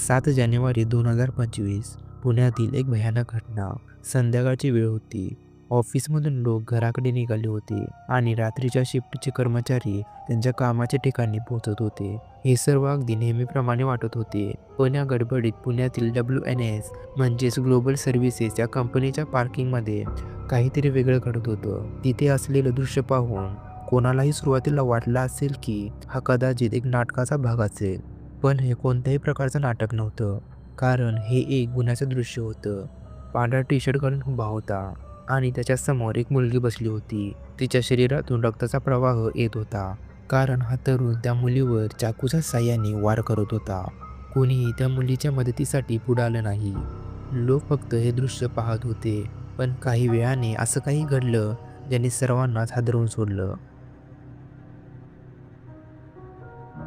7 जानेवारी 2025 पुण्यातील एक भयानक घटना. संध्याकाळची वेळ होती. ऑफिसमधून लोक घराकडे निघाले होते आणि रात्रीच्या शिफ्टचे कर्मचारी त्यांच्या कामाच्या ठिकाणी पोहोचत होते. हे सर्व अगदी नेहमीप्रमाणे वाटत होते. पण या गडबडीत पुण्यातील WNS म्हणजेच ग्लोबल सर्व्हिसेस या कंपनीच्या पार्किंगमध्ये काहीतरी वेगळं घडत होतं. तिथे असलेलं दृश्य पाहून कोणालाही सुरुवातीला वाटलं असेल की हा कदाचित एक नाटकाचा भाग असेल. पण हे कोणत्याही प्रकारचं नाटक नव्हतं. कारण हे एक गुन्ह्याचं दृश्य होतं. पांढरा टी-शर्ट घालून उभा होता आणि त्याच्यासमोर एक मुलगी बसली होती. तिच्या शरीरातून रक्ताचा प्रवाह येत होता. कारण हा तरुण त्या मुलीवर चाकूच्या साहाय्याने वार करत होता. कोणीही त्या मुलीच्या मदतीसाठी पुढे आलं नाही. लोक फक्त हे दृश्य पाहत होते. पण काही वेळाने असं काही घडलं ज्याने सर्वांनाच हादरवून सोडलं.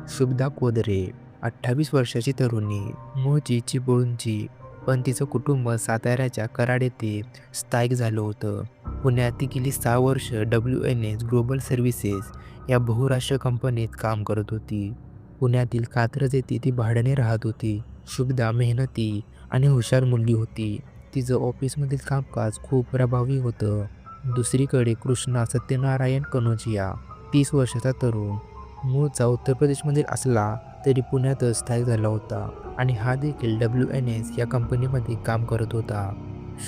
शुभदा कोदरे 28 वर्षाची तरुणी, मूळची चिपळूणची, पण तिचं कुटुंब साताऱ्याच्या कराड येथे स्थायिक झालं होतं. पुण्यात ती गेली 6 वर्ष WNS ग्लोबल सर्व्हिसेस या बहुराष्ट्रीय कंपनीत काम करत होती. पुण्यातील कात्रज येथे ती भाड्याने राहत होती. शुभदा मेहनती आणि हुशार मुलगी होती. तिचं ऑफिसमधील कामकाज खूप प्रभावी होतं. दुसरीकडे कृष्णा सत्यनारायण कनोजिया 30 वर्षाचा तरुण, मूळचा उत्तर प्रदेशमधील असला तरी पुण्यातच स्थायिक झाला होता आणि हा देखील WNS या कंपनीमध्ये काम करत होता.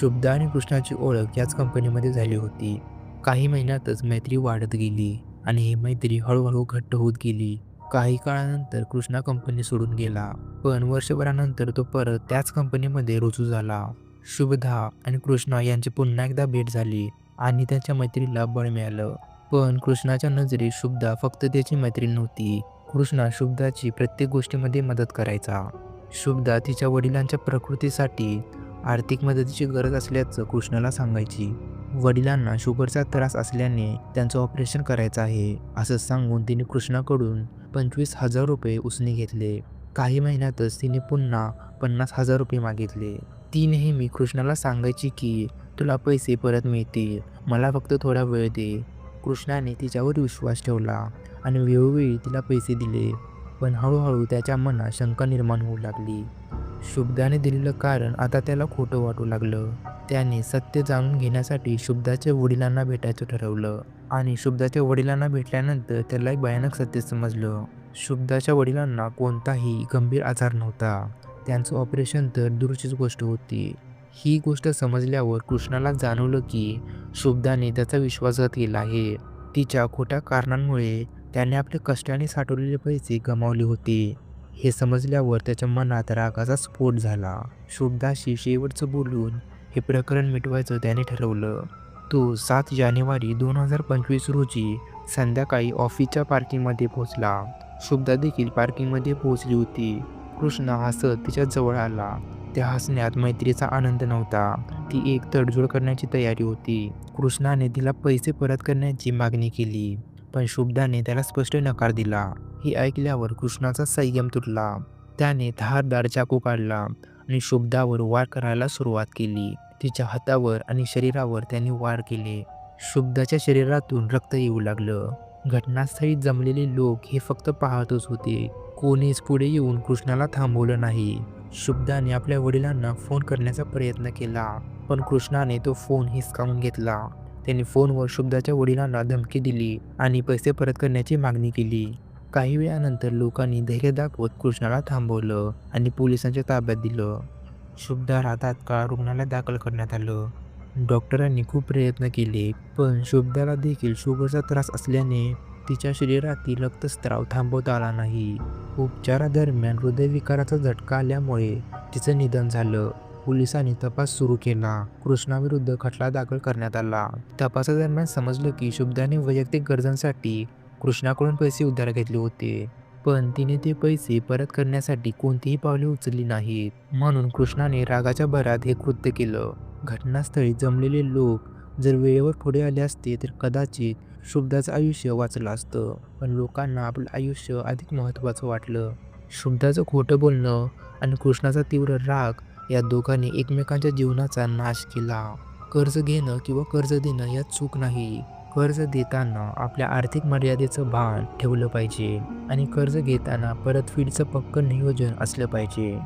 शुभदा आणि कृष्णाची ओळख याच कंपनीमध्ये झाली होती. काही महिन्यातच मैत्री वाढत गेली आणि ही मैत्री हळूहळू घट्ट होत गेली. काही काळानंतर कृष्णा कंपनी सोडून गेला, पण वर्षभरानंतर तो परत त्याच कंपनीमध्ये रुजू झाला. शुभदा आणि कृष्णा यांची पुन्हा एकदा भेट झाली आणि त्यांच्या मैत्रीला बळ मिळालं. पण कृष्णाच्या नजरेत शुभदा फक्त त्याची मैत्रीण नव्हती. कृष्णा शुभदाची प्रत्येक गोष्टीमध्ये मदत करायचा. शुभदा तिच्या वडिलांच्या प्रकृतीसाठी आर्थिक मदतीची गरज असल्याचं कृष्णाला सांगायची. वडिलांना शुगरचा त्रास असल्याने त्यांचं ऑपरेशन करायचं आहे असं सांगून तिने कृष्णाकडून 25,000 रुपये उसने घेतले. काही महिन्यातच तिने पुन्हा 50,000 रुपये मागितले. ती नेहमी कृष्णाला सांगायची की तुला पैसे परत मिळतील, मला फक्त थोडा वेळ दे. कृष्णाने तिच्यावर विश्वास ठेवला आणि वेळोवेळी तिला पैसे दिले. पण हळूहळू त्याच्या मनात शंका निर्माण होऊ लागली. शुभदाने दिलेलं कारण आता त्याला खोटं वाटू लागलं. त्याने सत्य जाणून घेण्यासाठी शुभदाच्या वडिलांना भेटायचं ठरवलं आणि शुभदाच्या वडिलांना भेटल्यानंतर त्याला एक भयानक सत्य समजलं. शुभदाच्या वडिलांना कोणताही गंभीर आजार नव्हता. त्यांचं ऑपरेशन तर दूरचीच गोष्ट होती. ही गोष्ट समजल्यावर कृष्णाला जाणवलं की शुभदाने त्याचा विश्वासघात केला आहे. तिच्या खोट्या कारणांमुळे त्याने आपले कष्टाने साठवलेले पैसे गमावले होते. हे समजल्यावर त्याच्या मनात रागाचा स्फोट झाला. शुभदाशी शेवटचं बोलून हे प्रकरण मिटवायचं त्याने ठरवलं. तो 7 जानेवारी 2025 रोजी संध्याकाळी ऑफिसच्या पार्किंगमध्ये पोहोचला. शुभदा देखील पार्किंगमध्ये पोहोचली होती. कृष्णा हसत तिच्या जवळ आला. त्या हसण्यात मैत्रीचा आनंद नव्हता. ती एक तडजोड करण्याची तयारी होती. कृष्णाने तिला पैसे परत करण्याची मागणी केली, पण शुभदाने त्याला स्पष्ट नकार दिला. हे ऐकल्यावर कृष्णाचा संयम तुटला. त्याने धारदार चाकू काढला आणि शुभदावर वार करायला सुरुवात केली. तिच्या हातावर आणि शरीरावर त्याने वार केले. शुभदाच्या शरीरातून रक्त येऊ लागलं. घटनास्थळी जमलेले लोक हे फक्त पाहतच होते. कोणीच पुढे येऊन कृष्णाला थांबवलं नाही. शुभदाने आपल्या वडिलांना फोन करण्याचा प्रयत्न केला, पण कृष्णाने तो फोन हिसकावून घेतला. त्याने फोनवर शुभदाच्या वडिलांना धमकी दिली आणि पैसे परत करण्याची मागणी केली. काही वेळानंतर लोकांनी धैर्य दाखवत कृष्णाला थांबवलं आणि पोलिसांच्या ताब्यात दिलं. शुभदाला तात्काळ रुग्णालयात दाखल करण्यात आलं. डॉक्टरांनी खूप प्रयत्न केले, पण शुभदाला देखील शुगरचा त्रास असल्याने तिच्या शरीरातील रक्तस्राव थांबवता आला नाही. उपचारादरम्यान हृदयविकाराचा झटका आल्यामुळे तिचं निधन झालं. पोलिसांनी तपास सुरू केला. कृष्णाविरुद्ध खटला दाखल करण्यात आला. तपासादरम्यान समजलं की शुभदाने वैयक्तिक गरजांसाठी कृष्णाकडून पैसे उधार घेतले होते, पण तिने ते पैसे परत करण्यासाठी कोणतीही पावले उचलली नाहीत. म्हणून कृष्णाने रागाच्या भरात हे कृत्य केलं. घटनास्थळी जमलेले लोक जर वेळेवर पुढे आले असते तर कदाचित शुभदाचं आयुष्य वाचलं असतं, पण लोकांना आपलं आयुष्य अधिक महत्त्वाचं वाटलं. शुभदाचं खोटं बोलणं आणि कृष्णाचा तीव्र राग या दोघांनी एकमेकांच्या जीवनाचा नाश केला. कर्ज घेणं किंवा कर्ज देणं यात चूक नाही. कर्ज देताना आपल्या आर्थिक मर्यादेचं भान ठेवलं पाहिजे आणि कर्ज घेताना परतफेडीचं पक्कं नियोजन असलं पाहिजे.